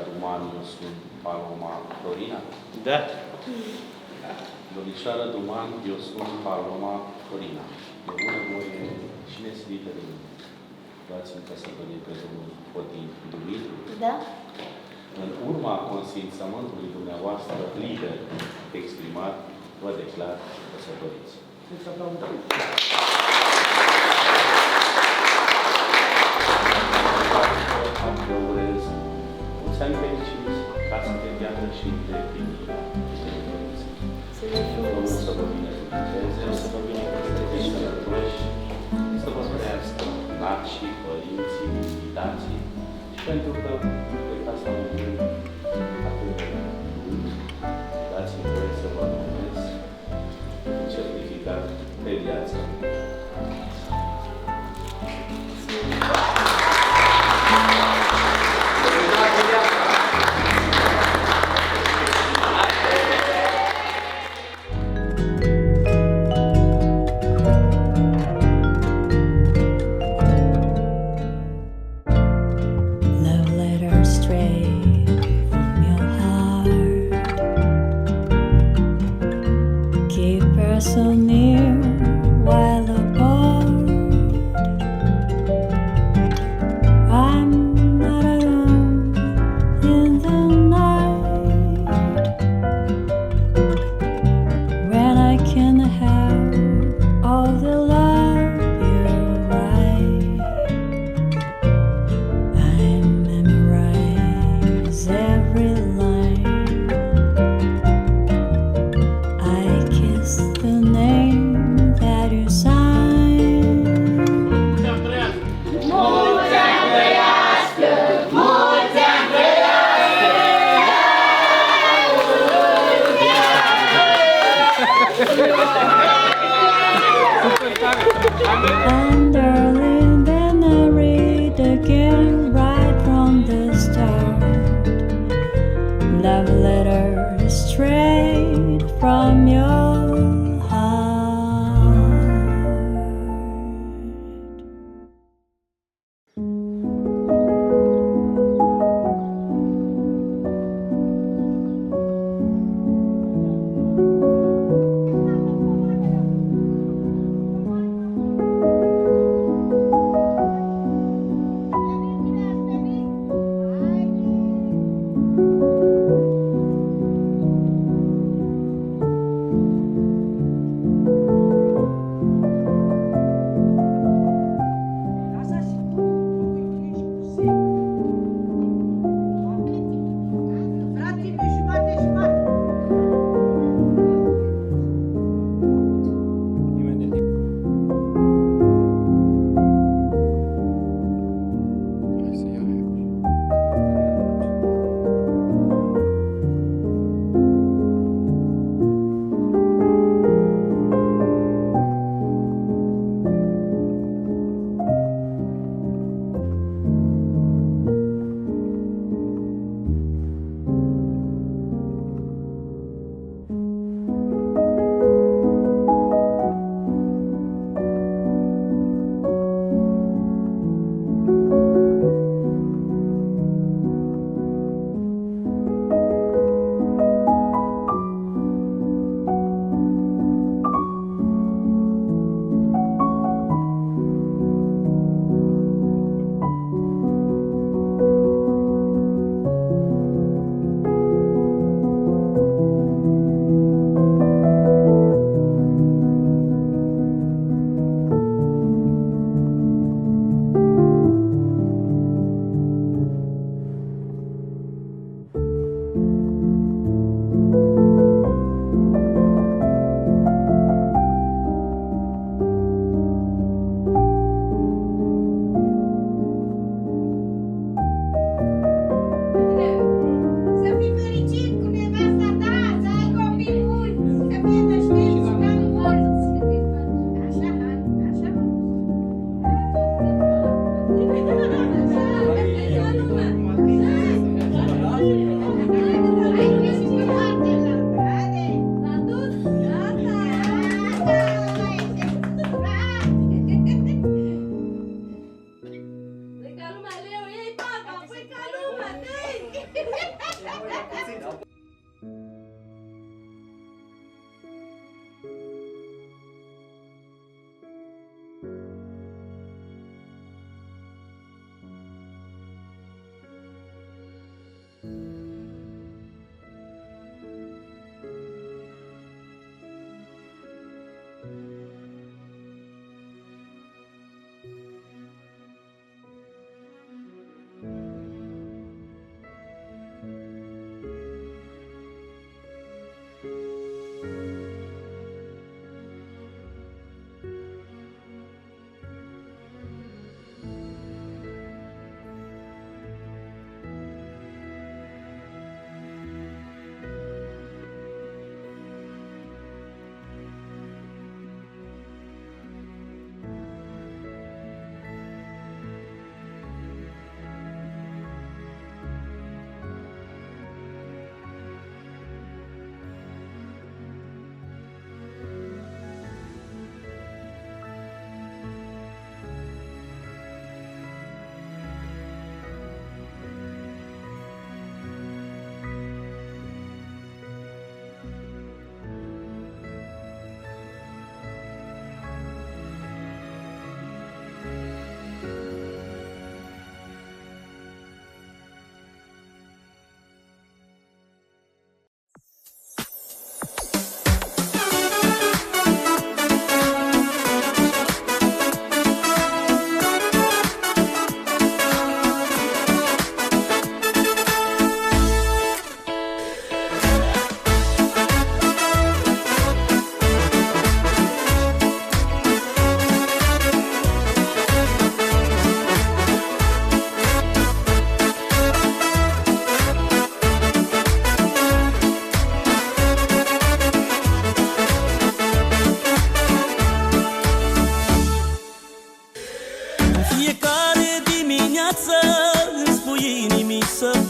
Duman Iosun Paloma Florina? Da. Domnișoară Duman Iosun Paloma Florina. De bunăvoie și nesilită de mine. Luați în căsătorie pe domnul Codin Dumitru. Da. În urma consimțământului dumneavoastră liber exprimat, vă declar căsătoriți. Îți aplaudăm. Vă urez mulți ani fericiți, casă de viață și de primire. Să ne Domnul frumos. să vă binecuvânteze, să vă binecuvânteze sănătoși, să vă spunească nacii, părinții, invitații și pentru că uitați la un gând atât de mult, dați-mi voie să vă numesc un certificat de viață. Love letter stray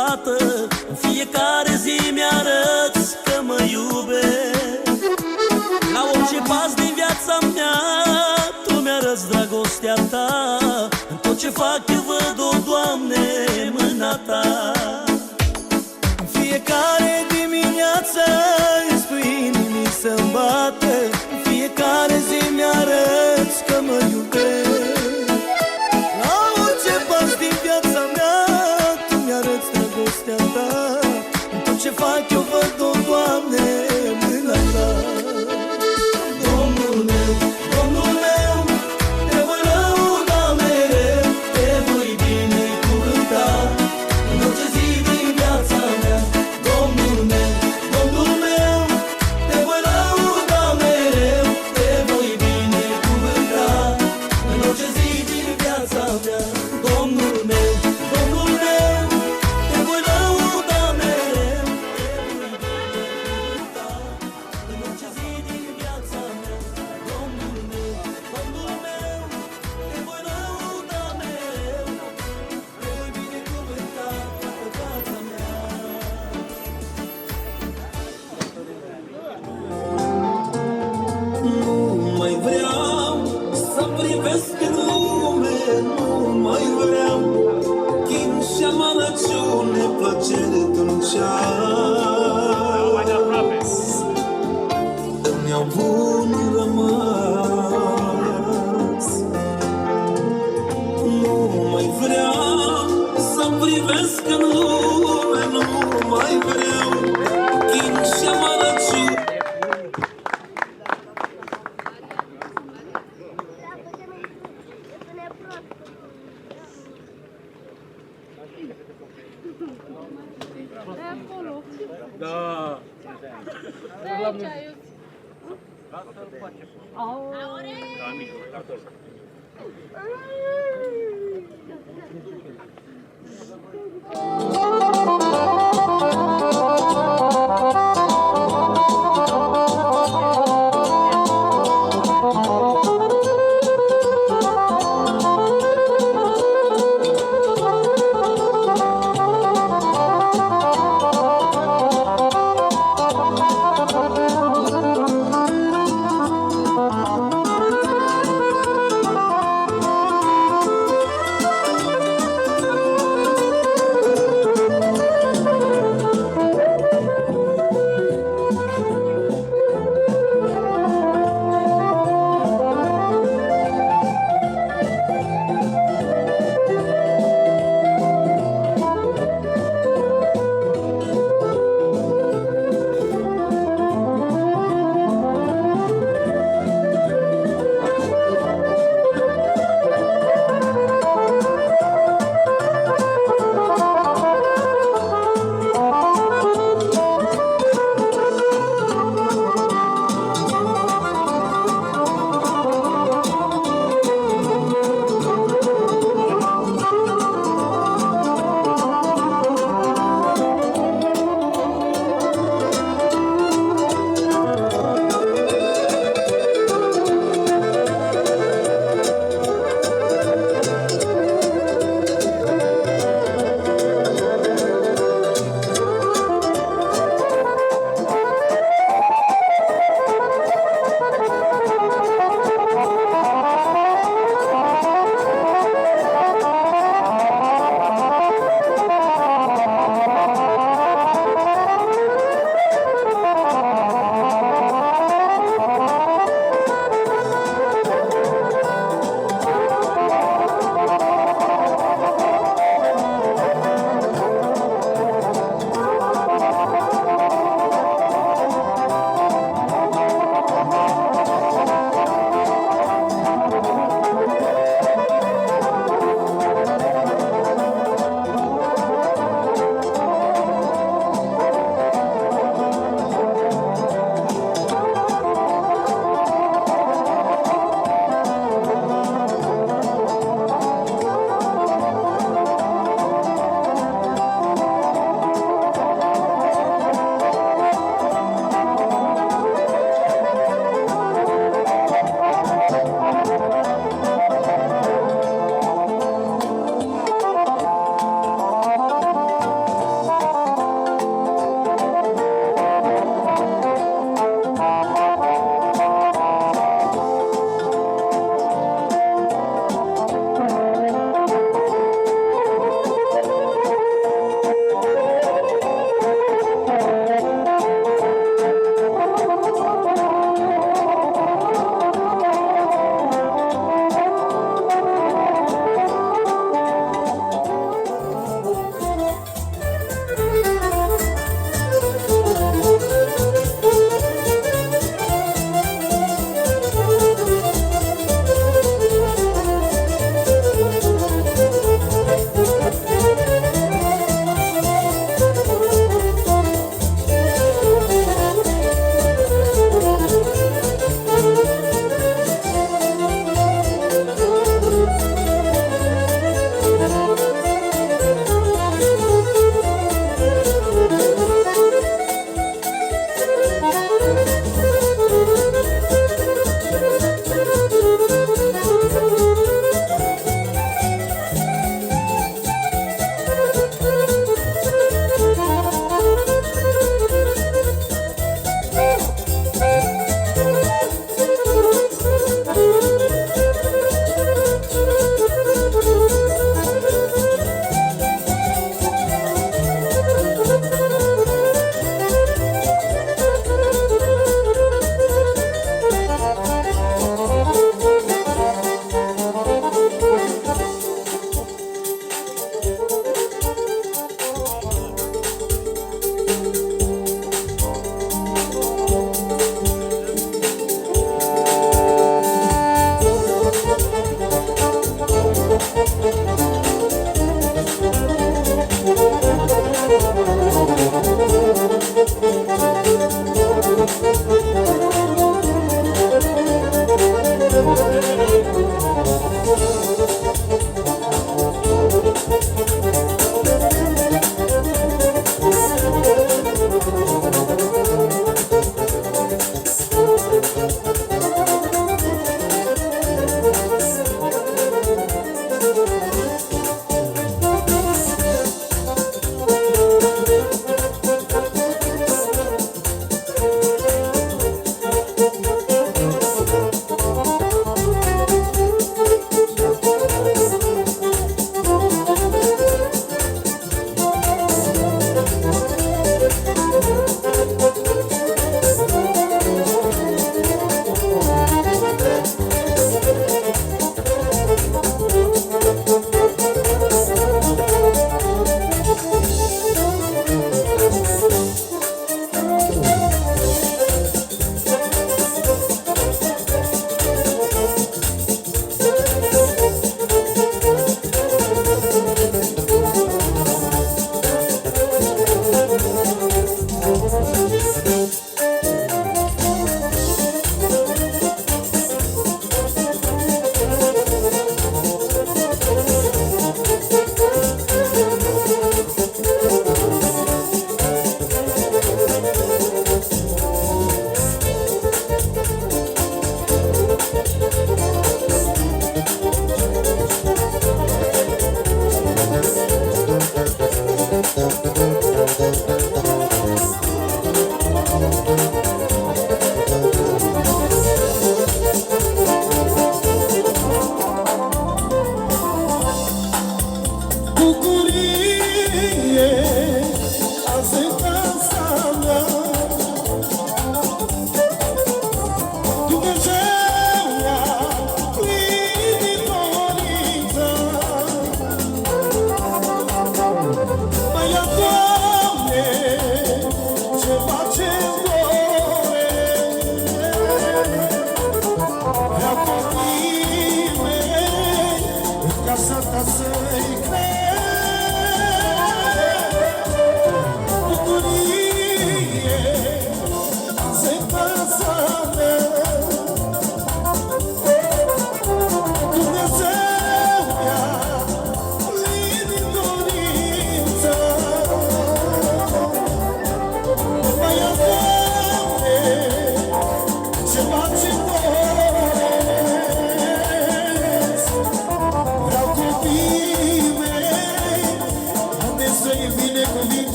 sămbată, în fiecare zi mi-arăți că mă iubești. La orice pas din viața mea, tu mi-arăți dragostea ta. În tot ce fac eu văd, o Doamne, mâna ta. În fiecare dimineață îți spui inimii să-mi bată, în fiecare zi mi-arăți că mă iubești. La orice pas din viața mea, tu mi-arăți dragostea ta. În tot ce fac eu văd, o Doamne, mâna ta. Domnul meu, Domnul meu, te voi lăuda mereu, te voi binecuvânta în orice zi din viața mea. Domnul meu, Domnul meu, te voi lăuda mereu, te voi binecuvânta în orice zi din viața mea. Domnul meu, Domnul meu, te voi lăuda mereu, te voi binecuvânta în orice zi din viața mea. Domnul meu, Domnul meu, te voi lăuda mereu, te voi binecuvânta toată viața mea. Nu mai vreau să privesc în lume, nu mai vreau chin și amărăciune, plăcere dulceață. Îmi iau bun rămas. Nu mai vreau să privesc în lume, nu mai vreau chin și amărăciune. Da.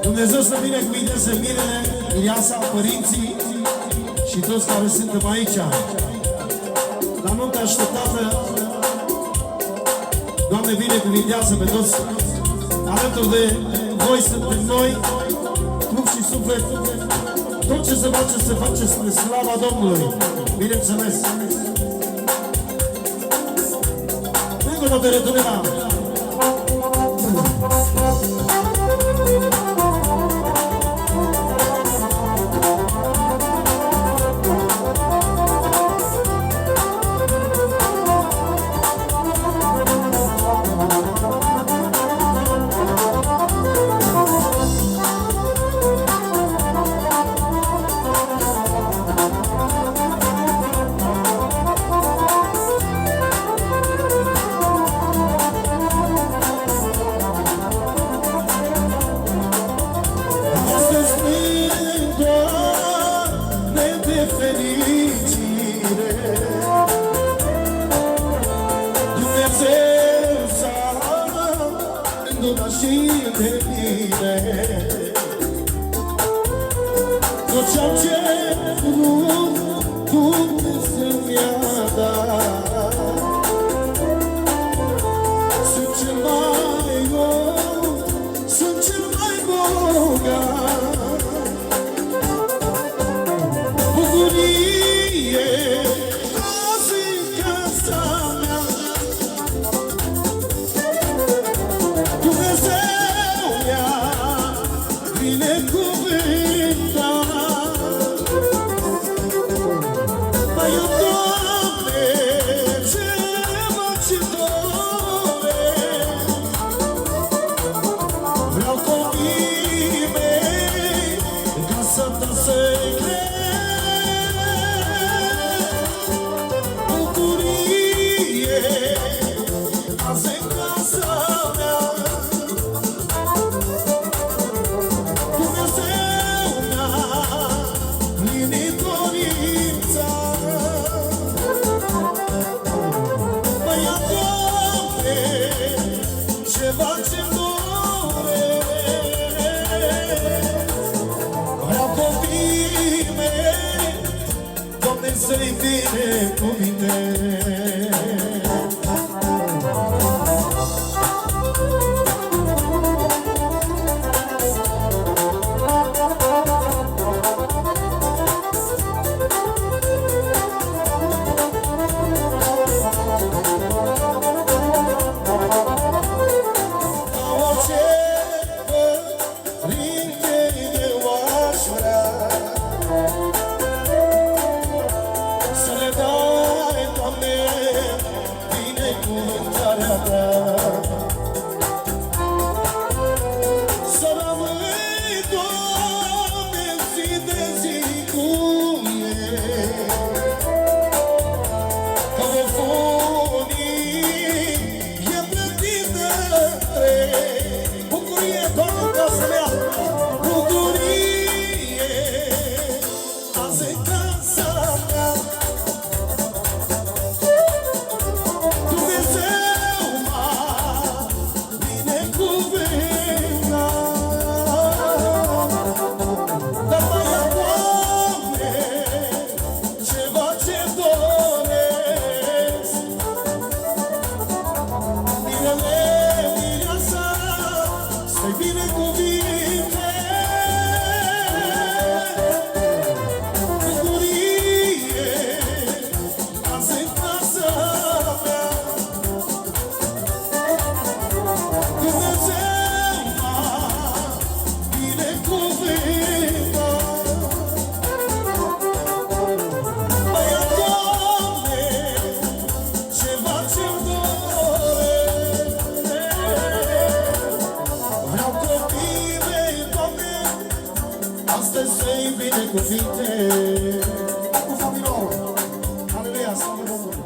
Dumnezeu să binecuvinteze Mirele, Iliasa, părinții și toți care suntem aici. La nunta așteptată, Doamne, binecuvintează pe toți. Alături de voi suntem noi, trup și suflet. Tot ce se face spre slava Domnului. Bineînțeles. Încă o dată returneam. Tot ce-am cerut, Dumnezeu mi-a dat. Sunt cel mai om, sunt cel mai bogat. Bucurie azi în casa mea. Dumnezeu mi-a binecuvântat. Să-i binecuvinte. Să le dai, Doamne, cuvinte. Cu familia, aleluia, slavă Domnului.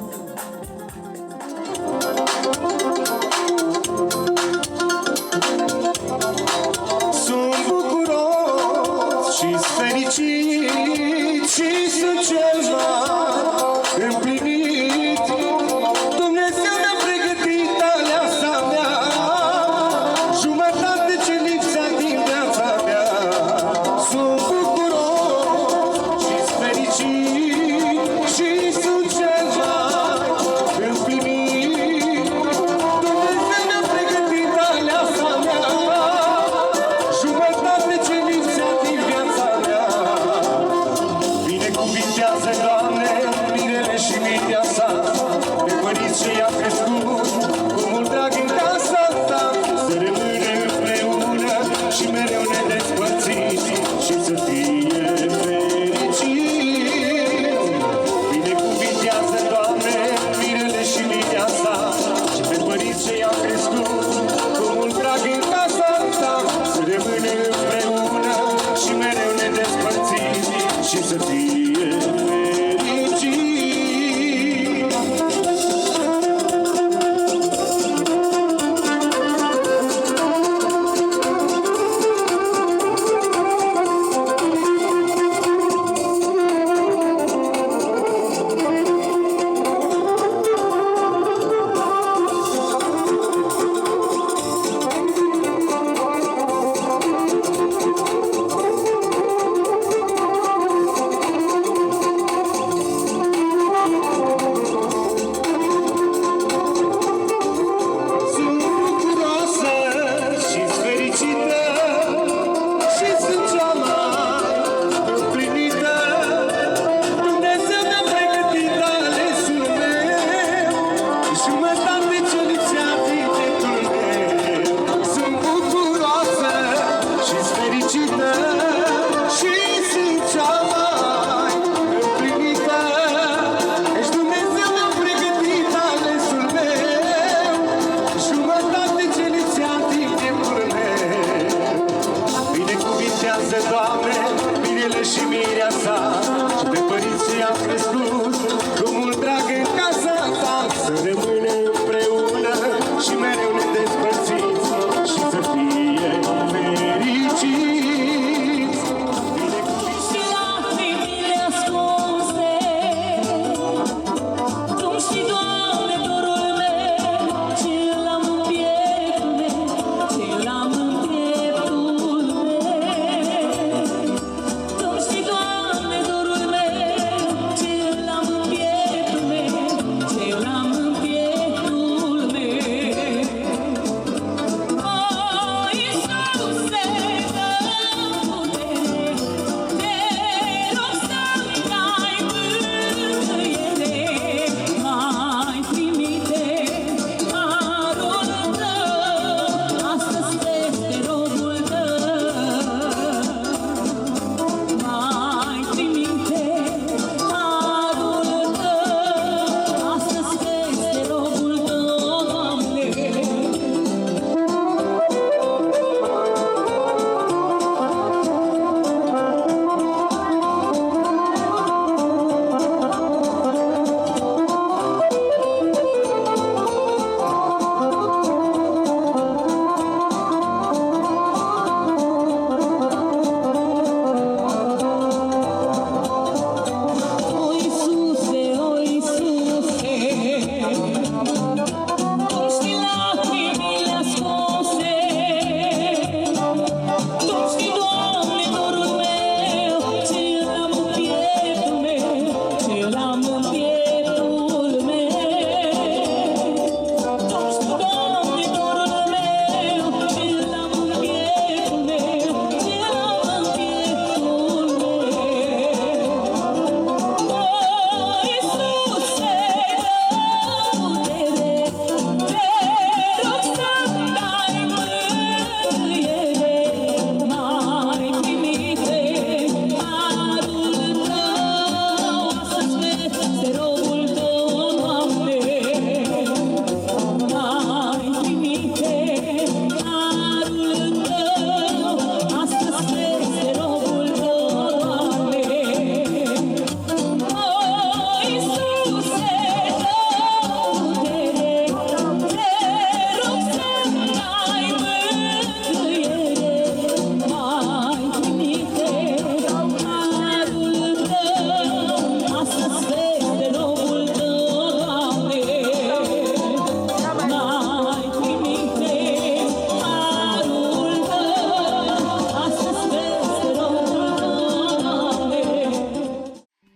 Sunt bucuros și fericit și sunt cel mai împlinit. Dumnezeu mi-a pregătit aleasa mea, jumătate ce lipsea din viața mea. Sunt bucuros și fericit și sunt cel mai împlinit. Dumnezeu mi-a pregătit aleasa mea, jumătate ce lipsea din viața mea. Binecuvintează, Doamne, mirele și mintea sa, pe părinți ce i-a crescut cu mult drag în casa ta. Să rămâne împreună și mereu nedespărțiți și să fie fericiți. Binecuvintează, Doamne, mirele și mintea sa, și pe părinți ce i-a crescut cu mult drag în casa ta. Să rămâne împreună și mereu nedespărțiți și să fie fericiți. Sunt bucuroasă și fericită și sunt cea mai împlinită. Dumnezeu mi-a pregătit alesul meu, jumătate